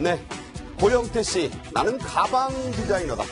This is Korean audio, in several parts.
네, 고영태 씨, 나는 가방 디자이너다.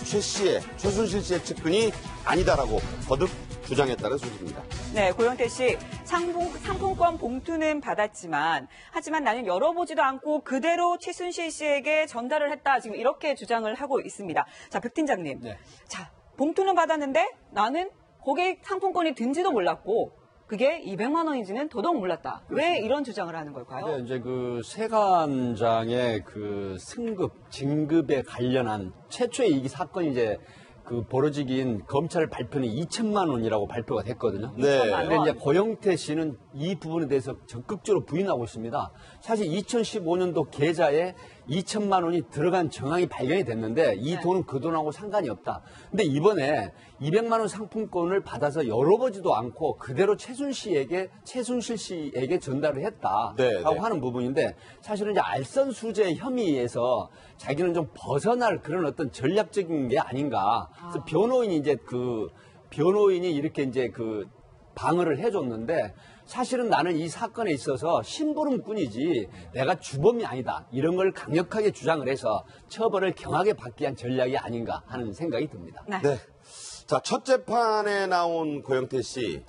최순실 씨의 측근이 아니다라고 거듭 주장했다는 소식입니다. 네, 고영태 씨, 상품권 봉투는 받았지만, 하지만 나는 열어보지도 않고 그대로 최순실 씨에게 전달을 했다. 지금 이렇게 주장을 하고 있습니다. 자, 백 팀장님. 네. 자, 봉투는 받았는데 나는 거기에 상품권이 든지도 몰랐고, 그게 200만 원인지는 더더욱 몰랐다. 왜 이런 주장을 하는 걸까요? 근데 이제 그 세관장의 그 승급, 진급에 관련한 최초의 이 사건이 이제 그 벌어지긴 검찰 발표는 2천만 원이라고 발표가 됐거든요. 네. 근데 이제 고영태 씨는 이 부분에 대해서 적극적으로 부인하고 있습니다. 사실 2015년도 계좌에 2천만 원이 들어간 정황이 발견이 됐는데 이 돈은 그 돈하고 상관이 없다. 근데 이번에 200만 원 상품권을 받아서 열어보지도 않고 그대로 최순실 씨에게 전달을 했다라고 네. 하는 부분인데 사실은 이제 알선수재 혐의에서 자기는 좀 벗어날 그런 어떤 전략적인 게 아닌가. 그래서 변호인이 이렇게 이제 그 방어를 해줬는데 사실은 나는 이 사건에 있어서 심부름꾼이지 내가 주범이 아니다. 이런 걸 강력하게 주장을 해서 처벌을 경하게 받기 위한 전략이 아닌가 하는 생각이 듭니다. 네. 네. 자, 첫 재판에 나온 고영태 씨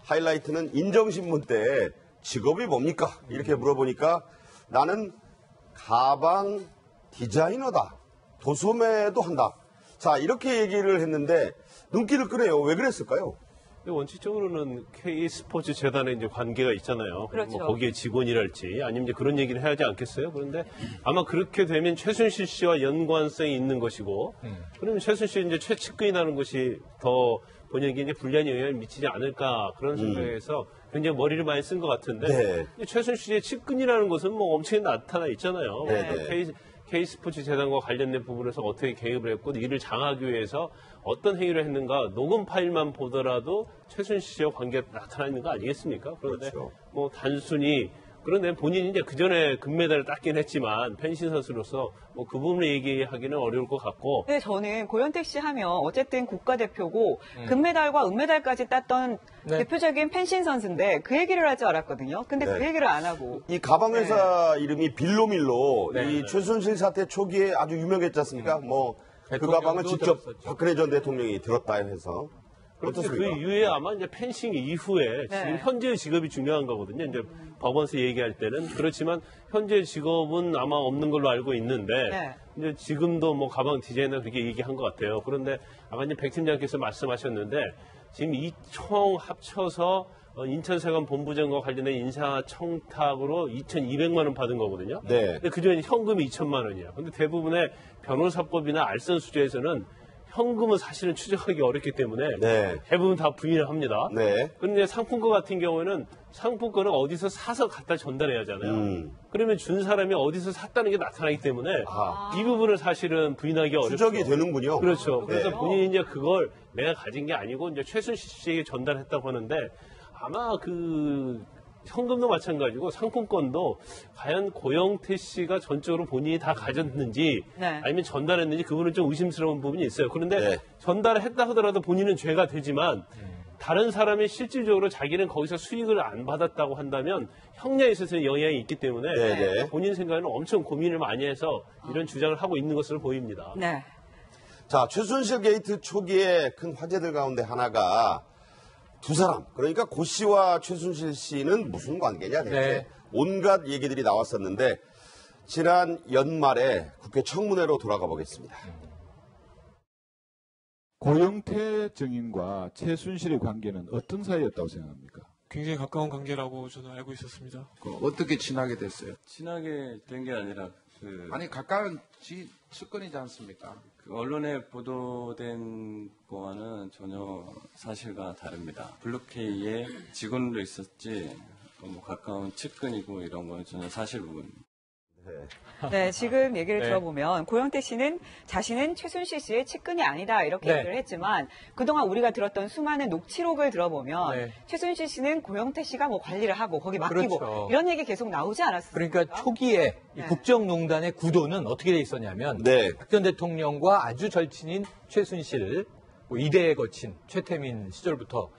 하이라이트는 인정신문 때 직업이 뭡니까? 이렇게 물어보니까 나는 가방 디자이너다. 도소매도 한다. 자, 이렇게 얘기를 했는데 눈길을 끄네요. 왜 그랬을까요? 원칙적으로는 K스포츠 재단에 이제 관계가 있잖아요. 그렇죠. 뭐 거기에 직원이랄지 아니면 이제 그런 얘기를 해야 하지 않겠어요? 그런데 아마 그렇게 되면 최순실 씨와 연관성이 있는 것이고, 그러면 최순실 이제 최측근이라는 것이 더 본인에게 이제 불리한 영향을 미치지 않을까 그런 생각에서 굉장히 머리를 많이 쓴 것 같은데, 네. 최순실의 측근이라는 것은 뭐 엄청나게 나타나 있잖아요. 네. K스포츠 재단과 관련된 부분에서 어떻게 개입을 했고 이를 장하기 위해서 어떤 행위를 했는가 녹음 파일만 보더라도 최순실 씨와 관계가 나타나 있는 거 아니겠습니까? 그런데 그렇죠. 뭐 단순히 그런데 본인이 이제 그 전에 금메달을 땄긴 했지만 펜싱 선수로서 뭐 그 부분을 얘기하기는 어려울 것 같고. 근데 저는 고영태 씨 하면 어쨌든 국가대표고 금메달과 은메달까지 땄던 대표적인 펜싱 선수인데 그 얘기를 할 줄 알았거든요. 근데 그 얘기를 안 하고. 이 가방 회사 이름이 빌로밀로 네. 이 최순실 사태 초기에 아주 유명했지 않습니까? 뭐 그 가방을 직접 들었었죠. 박근혜 전 대통령이 들었다 해서 그런데 그 어떻습니까? 이후에 아마 이제 펜싱 이후에 지금 현재의 직업이 중요한 거거든요. 이제 법원에서 얘기할 때는 그렇지만 현재 직업은 아마 없는 걸로 알고 있는데 이제 지금도 뭐 가방 디자이너 그렇게 얘기한 것 같아요. 그런데 아까 이제 백 팀장께서 말씀하셨는데 지금 이 총 합쳐서 인천세관 본부장과 관련된 인사청탁으로 2,200만 원 받은 거거든요. 네. 근데 그중에 현금이 2천만 원이에요. 근데 대부분의 변호사법이나 알선수재에서는 현금은 사실은 추적하기 어렵기 때문에 네. 대부분 다 부인을 합니다. 네. 그런데 상품권 같은 경우에는 상품권을 어디서 사서 갖다 전달해야 하잖아요. 그러면 준 사람이 어디서 샀다는 게 나타나기 때문에 이 부분을 사실은 부인하기 어렵죠. 추적이 되는군요. 그렇죠. 그래서 네. 본인이 이제 그걸 내가 가진 게 아니고 이제 최순실 씨에게 전달했다고 하는데 아마 그 현금도 마찬가지고 상품권도 과연 고영태 씨가 전적으로 본인이 다 가졌는지 아니면 전달했는지 그분은 좀 의심스러운 부분이 있어요. 그런데 전달을 했다 하더라도 본인은 죄가 되지만 다른 사람이 실질적으로 자기는 거기서 수익을 안 받았다고 한다면 형량에 있어서는 영향이 있기 때문에 본인 생각에는 엄청 고민을 많이 해서 이런 주장을 하고 있는 것으로 보입니다. 네. 자, 최순실 게이트 초기에 큰 화제들 가운데 하나가 두 사람, 그러니까 고 씨와 최순실 씨는 무슨 관계냐 대체 온갖 얘기들이 나왔었는데 지난 연말에 국회 청문회로 돌아가 보겠습니다. 고영태 증인과 최순실의 관계는 어떤 사이였다고 생각합니까? 굉장히 가까운 관계라고 저는 알고 있었습니다. 어떻게 친하게 됐어요? 친하게 된 게 아니라 아니 가까운 측근이지 않습니까? 그 언론에 보도된 거와는 전혀 사실과 다릅니다. 블루케이의 직원으로 있었지 뭐 가까운 측근이고 이런 건 전혀 사실 부분입니다. 네, 지금 얘기를 들어보면 고영태 씨는 자신은 최순실 씨의 측근이 아니다 이렇게 얘기를 했지만 그동안 우리가 들었던 수많은 녹취록을 들어보면 최순실 씨는 고영태 씨가 뭐 관리를 하고 거기 맡기고 이런 얘기 계속 나오지 않았습니까? 그러니까 초기에 이 국정농단의 구도는 어떻게 돼 있었냐면 박 전 대통령과 아주 절친인 최순실, 뭐 이대에 거친 최태민 시절부터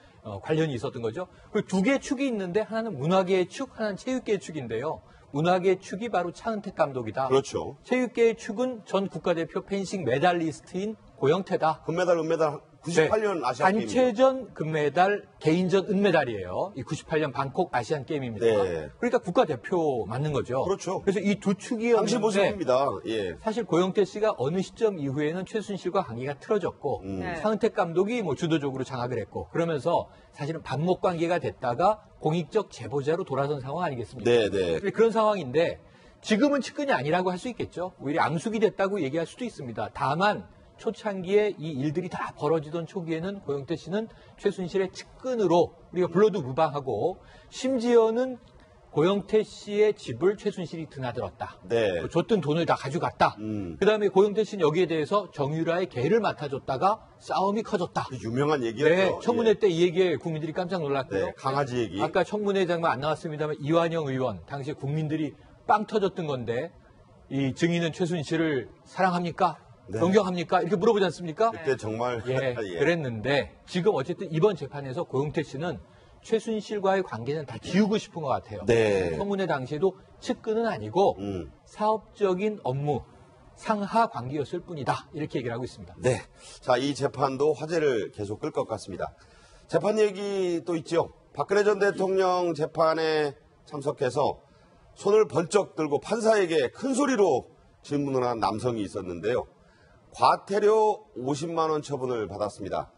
관련이 있었던 거죠. 그리고 두 개의 축이 있는데 하나는 문화계의 축, 하나는 체육계의 축인데요. 문화계 축이 바로 차은택 감독이다. 그렇죠. 체육계의 축은 전 국가대표 펜싱 메달리스트인 고영태다. 금메달, 은메달 98년 아시안 게임. 단체전 금메달, 개인전 은메달이에요. 이 98년 방콕 아시안 게임입니다. 네. 그러니까 국가대표 맞는 거죠. 그렇죠. 그래서 이 두 축이 당시 모습입니다. 예. 사실 고영태 씨가 어느 시점 이후에는 최순실과 관계가 틀어졌고 차은택 감독이 뭐 주도적으로 장악을 했고 그러면서 사실은 반목 관계가 됐다가 공익적 제보자로 돌아선 상황 아니겠습니까? 네. 그런 상황인데 지금은 측근이 아니라고 할 수 있겠죠. 오히려 앙숙이 됐다고 얘기할 수도 있습니다. 다만 초창기에 이 일들이 다 벌어지던 초기에는 고영태 씨는 최순실의 측근으로 우리가 불러도 무방하고 심지어는 고영태 씨의 집을 최순실이 드나들었다. 네. 줬던 돈을 다 가져갔다. 그다음에 고영태 씨는 여기에 대해서 정유라의 개를 맡아줬다가 싸움이 커졌다. 유명한 얘기였죠. 네, 청문회 때 이 얘기에 국민들이 깜짝 놀랐고요. 네, 강아지 얘기. 아까 청문회 장면 안 나왔습니다만 이완영 의원 당시에 국민들이 빵 터졌던 건데 이 증인은 최순실을 사랑합니까? 네. 존경합니까? 이렇게 물어보지 않습니까? 그때 정말 예, 그랬는데 지금 어쨌든 이번 재판에서 고영태 씨는 최순실과의 관계는 다 지우고 싶은 것 같아요. 네. 청문회 당시에도 측근은 아니고 사업적인 업무 상하 관계였을 뿐이다. 이렇게 얘기를 하고 있습니다. 네. 자, 이 재판도 화제를 계속 끌 것 같습니다. 재판 얘기 또 있죠. 박근혜 전 대통령 재판에 참석해서 손을 번쩍 들고 판사에게 큰 소리로 질문을 한 남성이 있었는데요. 과태료 50만 원 처분을 받았습니다.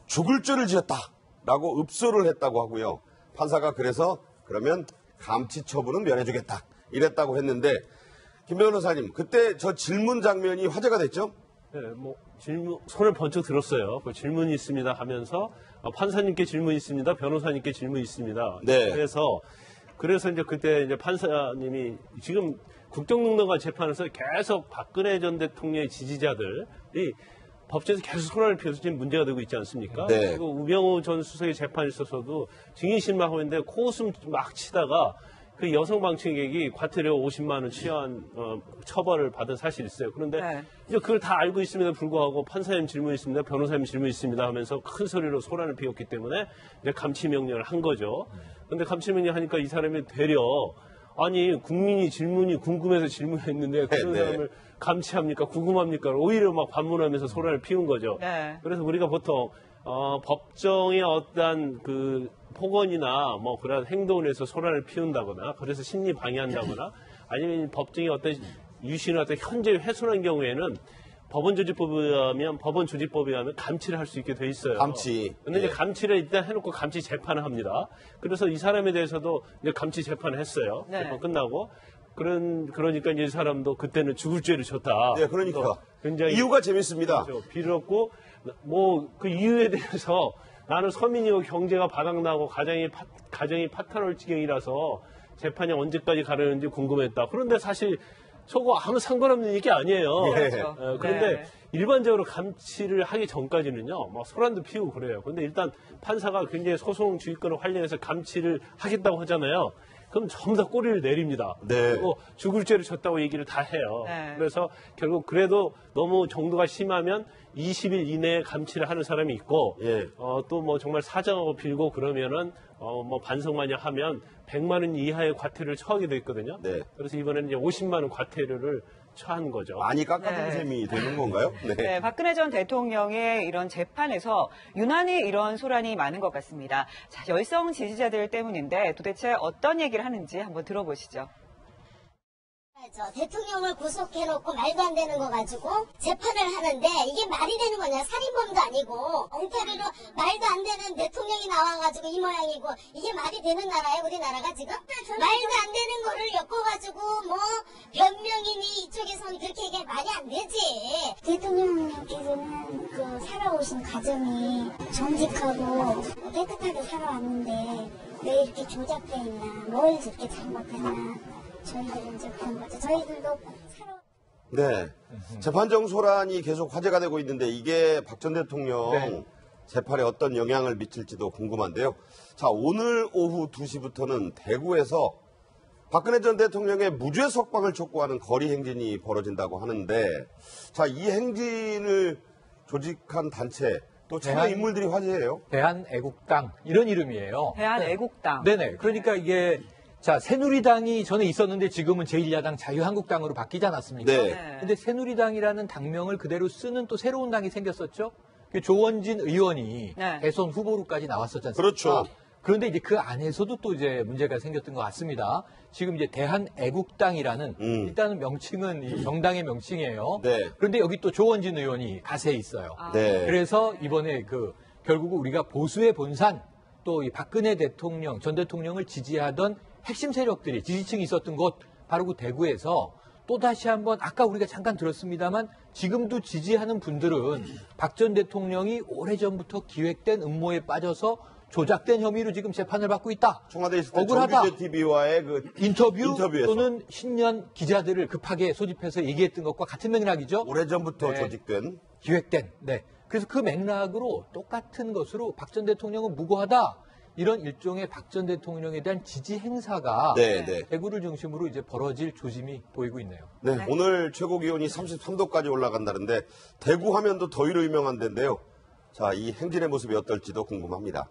죽을 죄를 지었다라고 읍소를 했다고 하고요. 판사가 그래서 그러면 감치 처분은 면해주겠다 이랬다고 했는데 김 변호사님 그때 저 질문 장면이 화제가 됐죠? 네, 손을 번쩍 들었어요. 그 질문이 있습니다 하면서 판사님께 질문이 있습니다. 변호사님께 질문이 있습니다. 네. 그래서 이제 그때 이제 판사님이 지금 국정농단과 재판에서 계속 박근혜 전 대통령의 지지자들이 법정에서 계속 소란을 피워서 지금 문제가 되고 있지 않습니까? 네. 그리고 우병우 전 수석의 재판에 있어서도 증인실망하고 있는데 코웃음 막 치다가 그 여성 방청객이 과태료 50만 원 취한 처벌을 받은 사실이 있어요. 그런데 이제 그걸 다 알고 있음에도 불구하고 판사님 질문 있습니다, 변호사님 질문 있습니다 하면서 큰 소리로 소란을 피웠기 때문에 이제 감치 명령을 한 거죠. 그런데 감치 명령 하니까 이 사람이 되려 아니 국민이 질문이 궁금해서 질문했는데 그런 사람을 감치합니까? 궁금합니까? 오히려 막 반문하면서 소란을 피운 거죠. 그래서 우리가 보통 법정의 어떠한 그 폭언이나 뭐 그런 행동을 해서 소란을 피운다거나 그래서 심리 방해한다거나 아니면 법정의 어떤 유신의 어떤 현재 훼손한 경우에는 법원 조직법에 의하면 감치를 할 수 있게 돼 있어요. 감치. 근데 이제 감치를 일단 해놓고 감치 재판을 합니다. 그래서 이 사람에 대해서도 이제 감치 재판을 했어요. 재판 끝나고. 그러니까 이제 이 사람도 그때는 죽을 죄를 졌다. 네, 그러니까. 굉장히 이유가 재밌습니다. 그렇죠. 빌었고, 그 이유에 대해서 나는 서민이고 경제가 바닥나고 가정이 파탄할 지경이라서 재판이 언제까지 가려는지 궁금했다. 그런데 사실 저거 아무 상관없는 얘기 아니에요. 그런데 일반적으로 감치를 하기 전까지는요, 막 소란도 피우고 그래요. 그런데 일단 판사가 굉장히 소송 주의권을 활용해서 감치를 하겠다고 하잖아요. 그럼 전부 다 꼬리를 내립니다. 그리고 죽을 죄를 졌다고 얘기를 다 해요. 그래서 결국 그래도 너무 정도가 심하면 20일 이내에 감치를 하는 사람이 있고 또 뭐 정말 사정하고 빌고 그러면은 뭐 반성마냥 하면 100만 원 이하의 과태료를 처하게 돼 있거든요. 그래서 이번에는 이제 50만 원 과태료를 처한 거죠. 많이 깎아준 셈이 되는 건가요? 네, 박근혜 전 대통령의 이런 재판에서 유난히 이런 소란이 많은 것 같습니다. 자, 열성 지지자들 때문인데 도대체 어떤 얘기를 하는지 한번 들어보시죠. 대통령을 구속해놓고 말도 안 되는 거 가지고 재판을 하는데 이게 말이 되는 거냐. 살인범도 아니고 엉터리로 말도 안 되는 대통령이 나와가지고 이 모양이고 이게 말이 되는 나라예요 우리나라가 지금? 말도 안 되는 거를 엮어가지고 뭐 변명이니 이쪽에서는 그렇게 얘기해 말이 안 되지. 대통령께서는 그 살아오신 가정이 정직하고 깨끗하게 살아왔는데 왜 이렇게 조작돼 있나, 뭘 그렇게 잘못했나. 저희들은 이제 그런 거죠. 저희들도 네. 재판정 소란이 계속 화제가 되고 있는데 이게 박 전 대통령 재판에 어떤 영향을 미칠지도 궁금한데요. 자, 오늘 오후 2시부터는 대구에서 박근혜 전 대통령의 무죄 석방을 촉구하는 거리 행진이 벌어진다고 하는데 자, 이 행진을 조직한 단체 또 참여 인물들이 화제예요. 대한애국당 이런 이름이에요. 대한애국당. 네네. 그러니까 이게 자, 새누리당이 전에 있었는데 지금은 제1야당 자유한국당으로 바뀌지 않았습니까? 네. 근데 새누리당이라는 당명을 그대로 쓰는 또 새로운 당이 생겼었죠. 그 조원진 의원이 네. 대선 후보로까지 나왔었지 않습니까? 그렇죠. 그런데 이제 그 안에서도 또 이제 문제가 생겼던 것 같습니다. 지금 이제 대한애국당이라는 일단은 명칭은 이 정당의 명칭이에요. 네. 그런데 여기 또 조원진 의원이 가세에 있어요. 네. 그래서 이번에 결국 우리가 보수의 본산 또 이 박근혜 대통령, 전 대통령을 지지하던 핵심 세력들이 지지층이 있었던 곳 바로 그 대구에서 또 다시 한번 아까 우리가 잠깐 들었습니다만 지금도 지지하는 분들은 박 전 대통령이 오래전부터 기획된 음모에 빠져서 조작된 혐의로 지금 재판을 받고 있다. 청와대에 있을 때 억울하다. 정규제 TV와의 그 인터뷰에서 또는 신년 기자들을 급하게 소집해서 얘기했던 것과 같은 맥락이죠. 오래전부터 네. 조직된 기획된. 네. 그래서 그 맥락으로 똑같은 것으로 박 전 대통령은 무고하다. 이런 일종의 박 전 대통령에 대한 지지 행사가 대구를 중심으로 이제 벌어질 조짐이 보이고 있네요. 네, 오늘 최고 기온이 33도까지 올라간다는데 대구 하면도 더위로 유명한 데인데요. 자, 이 행진의 모습이 어떨지도 궁금합니다.